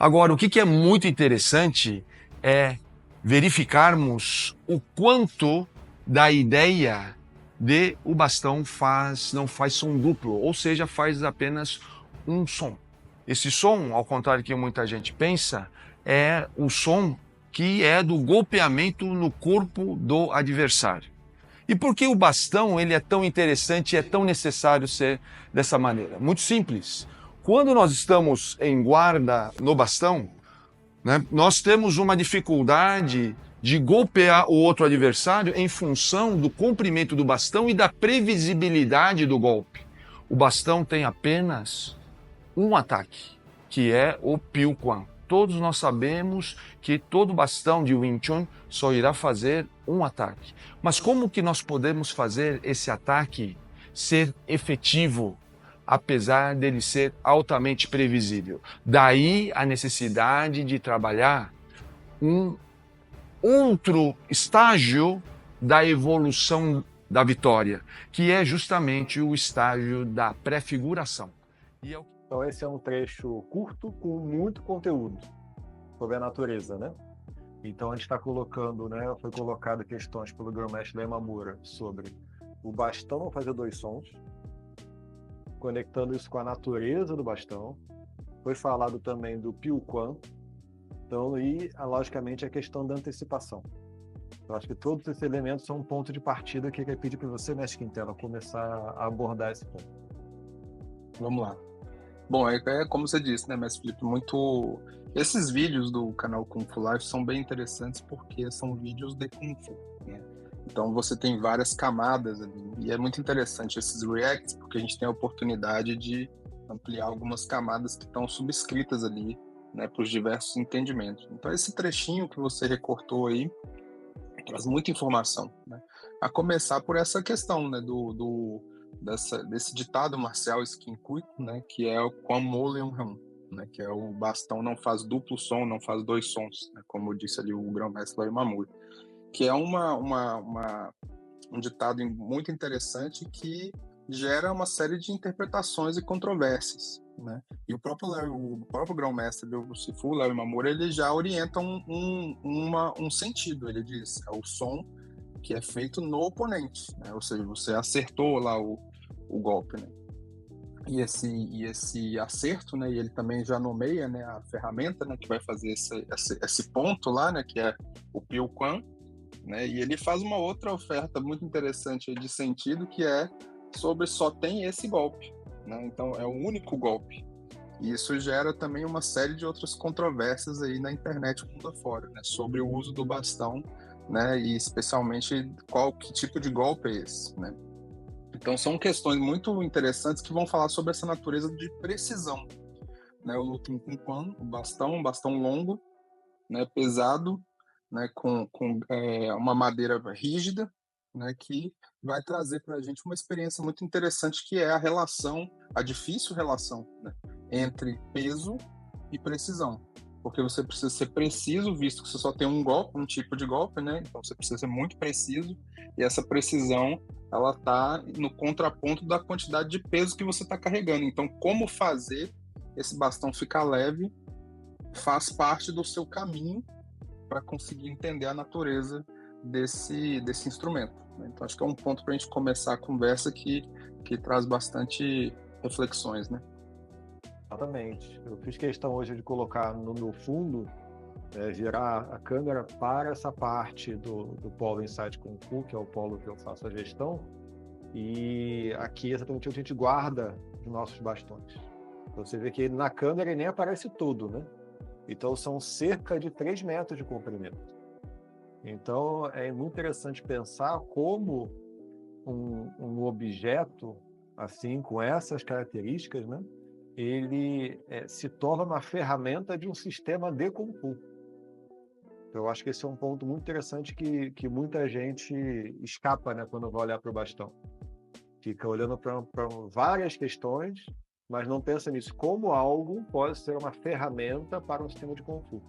Agora, o que é muito interessante é verificarmos o quanto da ideia de o bastão não faz som duplo, ou seja, faz apenas um som. Esse som, ao contrário do que muita gente pensa, é o som que é do golpeamento no corpo do adversário. E por que o bastão ele é tão interessante e é tão necessário ser dessa maneira? Muito simples. Quando nós estamos em guarda no bastão, né, nós temos uma dificuldade de golpear o outro adversário em função do comprimento do bastão e da previsibilidade do golpe. O bastão tem apenas um ataque, que é o Piu Quan. Todos nós sabemos que todo bastão de Wing Chun só irá fazer um ataque. Mas como que nós podemos fazer esse ataque ser efetivo, apesar dele ser altamente previsível? Daí a necessidade de trabalhar um outro estágio da evolução da vitória, que é justamente o estágio da prefiguração. Então esse é um trecho curto com muito conteúdo sobre a natureza, né? Então a gente está colocando, né? Foi colocado questões pelo Grão-Mestre Yamamura sobre o bastão não fazer dois sons, conectando isso com a natureza do bastão. Foi falado também do Piu Quan. Então, logicamente, a questão da antecipação. Eu acho que todos esses elementos são um ponto de partida que eu queria pedir para você, Mestre Quintela, começar a abordar esse ponto. Vamos lá. Bom, é como você disse, né, Mestre Felipe, esses vídeos do canal Kung Fu Life são bem interessantes porque são vídeos de Kung Fu, né? Então você tem várias camadas ali, e é muito interessante esses reacts, porque a gente tem a oportunidade de ampliar algumas camadas que estão subscritas ali, né, para os diversos entendimentos. Então esse trechinho que você recortou aí traz muita informação, né? A começar por essa questão, né, desse ditado marcial Skin-Kui, né, que é o Quan Mo Leung Han, né, que é o bastão não faz duplo som, não faz dois sons, né, como disse ali o grão-mestre Yamamura, que é um ditado muito interessante que gera uma série de interpretações e controvérsias, né? E o próprio grão-mestre do Sifu, Léo Yamamura, ele já orienta um sentido. Ele diz, é o som que é feito no oponente, né? Ou seja, você acertou lá o golpe, né? E esse acerto, né? E ele também já nomeia, né, a ferramenta, né, que vai fazer esse ponto lá, né, que é o Piu Quan, né? E ele faz uma outra oferta muito interessante de sentido, que é sobre só tem esse golpe, né? Então é o único golpe. E isso gera também uma série de outras controvérsias aí na internet mundo afora, né, sobre o uso do bastão, né, e especialmente que tipo de golpe é esse, né? Então são questões muito interessantes que vão falar sobre essa natureza de precisão, né? O Lutin Kung Quan, um bastão longo, né, pesado, né, com uma madeira rígida, né, que vai trazer para a gente uma experiência muito interessante, que é a difícil relação, né, entre peso e precisão. Porque você precisa ser preciso, visto que você só tem um tipo de golpe, né? Então você precisa ser muito preciso, e essa precisão, ela tá no contraponto da quantidade de peso que você está carregando. Então, como fazer esse bastão ficar leve faz parte do seu caminho para conseguir entender a natureza desse instrumento, né? Então, acho que é um ponto para a gente começar a conversa que traz bastante reflexões, né? Exatamente. Eu fiz questão hoje de colocar no fundo, virar a câmera para essa parte do Polo Insight Kung Fu, que é o polo que eu faço a gestão, e aqui exatamente onde a gente guarda os nossos bastões. Então, você vê que na câmera ele nem aparece tudo, né? Então são cerca de 3 metros de comprimento. Então é muito interessante pensar como um objeto assim, com essas características, né, ele se torna uma ferramenta de um sistema de Kung Fu. Eu acho que esse é um ponto muito interessante que muita gente escapa, né, quando vai olhar para o bastão. Fica olhando para várias questões, mas não pensa nisso como algo pode ser uma ferramenta para um sistema de Kung Fu.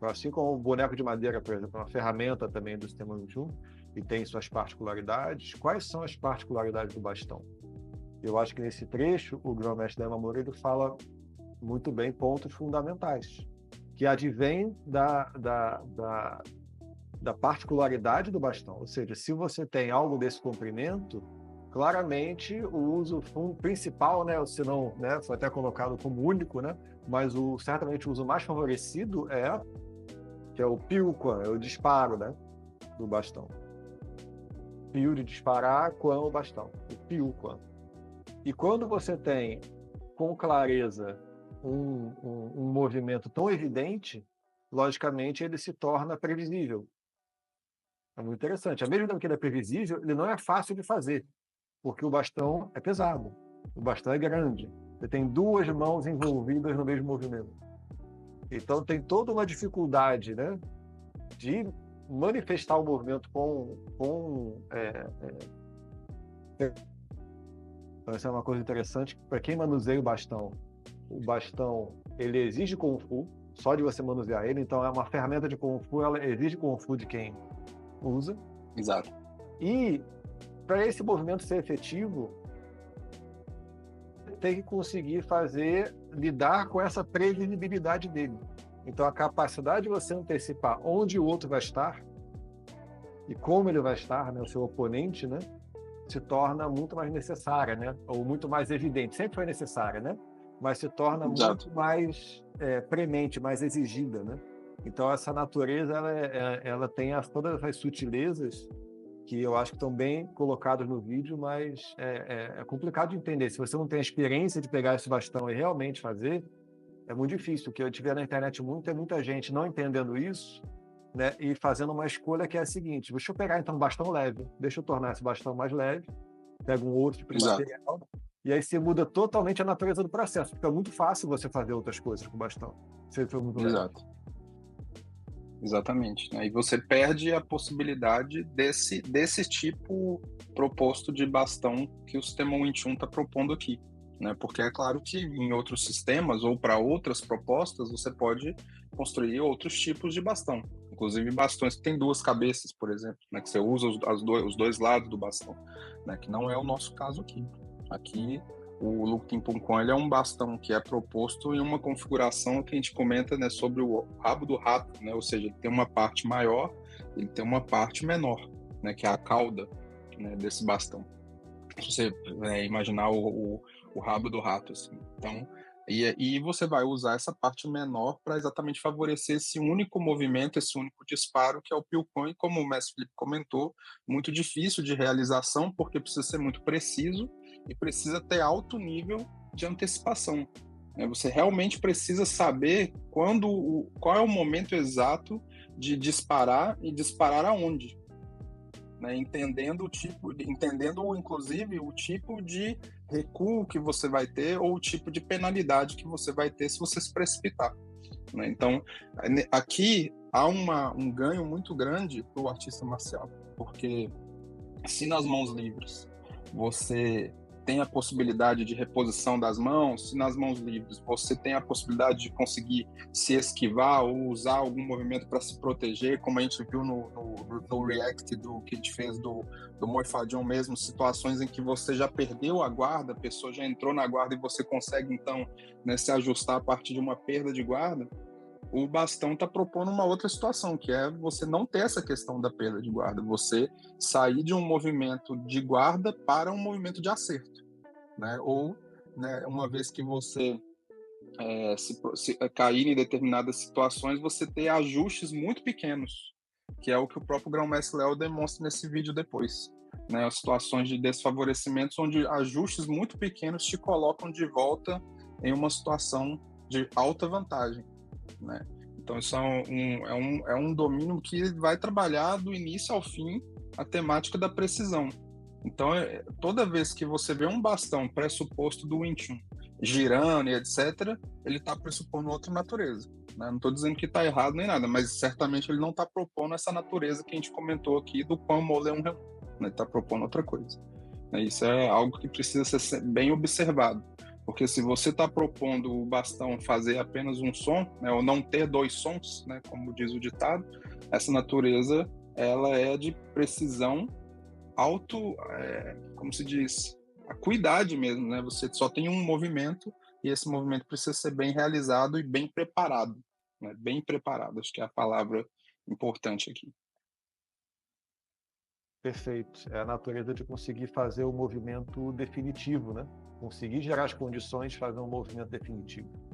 Assim como o boneco de madeira, por exemplo, é uma ferramenta também do sistema Wing Chun e tem suas particularidades. Quais são as particularidades do bastão? Eu acho que nesse trecho o grão-mestre Yamamura ele fala muito bem pontos fundamentais. que advém da particularidade do bastão. Ou seja, se você tem algo desse comprimento, claramente o uso principal, né, se não, né, foi até colocado como único, né, mas certamente o uso mais favorecido que é o piuquan, é o disparo, né, do bastão. Piu de disparar, quan o bastão, o piuquan. E quando você tem com clareza um movimento tão evidente, logicamente ele se torna previsível. É muito interessante. Ao mesmo tempo que ele é previsível, ele não é fácil de fazer, porque o bastão é pesado, o bastão é grande. Você tem duas mãos envolvidas no mesmo movimento. Então tem toda uma dificuldade, né, de manifestar o movimento Então essa é uma coisa interessante para quem manuseia o bastão. O bastão, ele exige Kung Fu, só de você manusear ele, então é uma ferramenta de Kung Fu, ela exige Kung Fu de quem usa. Exato. E para esse movimento ser efetivo, tem que conseguir lidar com essa previsibilidade dele. Então a capacidade de você antecipar onde o outro vai estar e como ele vai estar, né, o seu oponente, né, se torna muito mais necessária, né, ou muito mais evidente. Sempre foi necessária, né, mas se torna Exato. muito mais premente, mais exigida, né. Então essa natureza ela tem todas as sutilezas que eu acho que estão bem colocados no vídeo, mas é complicado de entender. Se você não tem a experiência de pegar esse bastão e realmente fazer, é muito difícil. O que eu tiver na internet muito é muita gente não entendendo isso, né, e fazendo uma escolha que é a seguinte: deixa eu pegar então um bastão leve, deixa eu tornar esse bastão mais leve, pega um outro tipo de Exato. material, e aí você muda totalmente a natureza do processo. Fica muito fácil você fazer outras coisas com o bastão, se ele for muito leve. Exato. Exatamente, né? E você perde a possibilidade desse tipo proposto de bastão que o sistema Wing Chun está propondo aqui, né? Porque é claro que em outros sistemas ou para outras propostas você pode construir outros tipos de bastão, inclusive bastões que têm duas cabeças, por exemplo, né? Que você usa os dois lados do bastão, né? Que não é o nosso caso aqui. Aqui o Luktin Puncon é um bastão que é proposto em uma configuração que a gente comenta, né, sobre o rabo do rato, né, ou seja, ele tem uma parte maior, ele tem uma parte menor, né, que é a cauda, né, desse bastão. Se você imaginar o rabo do rato, assim. Então, e você vai usar essa parte menor para exatamente favorecer esse único movimento, esse único disparo, que é o Piuquan, e como o mestre Felipe comentou, muito difícil de realização, porque precisa ser muito preciso e precisa ter alto nível de antecipação. Você realmente precisa saber qual é o momento exato de disparar e disparar aonde. Né, entendendo inclusive o tipo de recuo que você vai ter ou o tipo de penalidade que você vai ter se você se precipitar. Né? Então, aqui há um ganho muito grande para o artista marcial, porque se nas mãos livres você tem a possibilidade de reposição das mãos, se nas mãos livres você tem a possibilidade de conseguir se esquivar ou usar algum movimento para se proteger, como a gente viu no react que a gente fez do Muay Thai mesmo, situações em que você já perdeu a guarda, a pessoa já entrou na guarda e você consegue então, né, se ajustar a partir de uma perda de guarda. O bastão está propondo uma outra situação, que é você não ter essa questão da perda de guarda, você sair de um movimento de guarda para um movimento de acerto, né? Ou, né, uma vez que você se cair em determinadas situações, você ter ajustes muito pequenos, que é o que o próprio Grão-Mestre Léo demonstra nesse vídeo depois. Né? As situações de desfavorecimentos, onde ajustes muito pequenos te colocam de volta em uma situação de alta vantagem. Né? Então isso é um domínio que vai trabalhar do início ao fim a temática da precisão. Então toda vez que você vê um bastão pressuposto do Wing Chun girando e etc, ele está pressupondo outra natureza. Né? Não estou dizendo que está errado nem nada, mas certamente ele não está propondo essa natureza que a gente comentou aqui do Quan Mo Leung Reu. Ele está propondo outra coisa. Isso é algo que precisa ser bem observado. Porque se você está propondo o bastão fazer apenas um som, né, ou não ter dois sons, né, como diz o ditado, essa natureza ela é de precisão como se diz, acuidade mesmo, né? Você só tem um movimento e esse movimento precisa ser bem realizado e bem preparado. né? Bem preparado, acho que é a palavra importante aqui. Perfeito. É a natureza de conseguir fazer o movimento definitivo, né? Conseguir gerar as condições de fazer um movimento definitivo.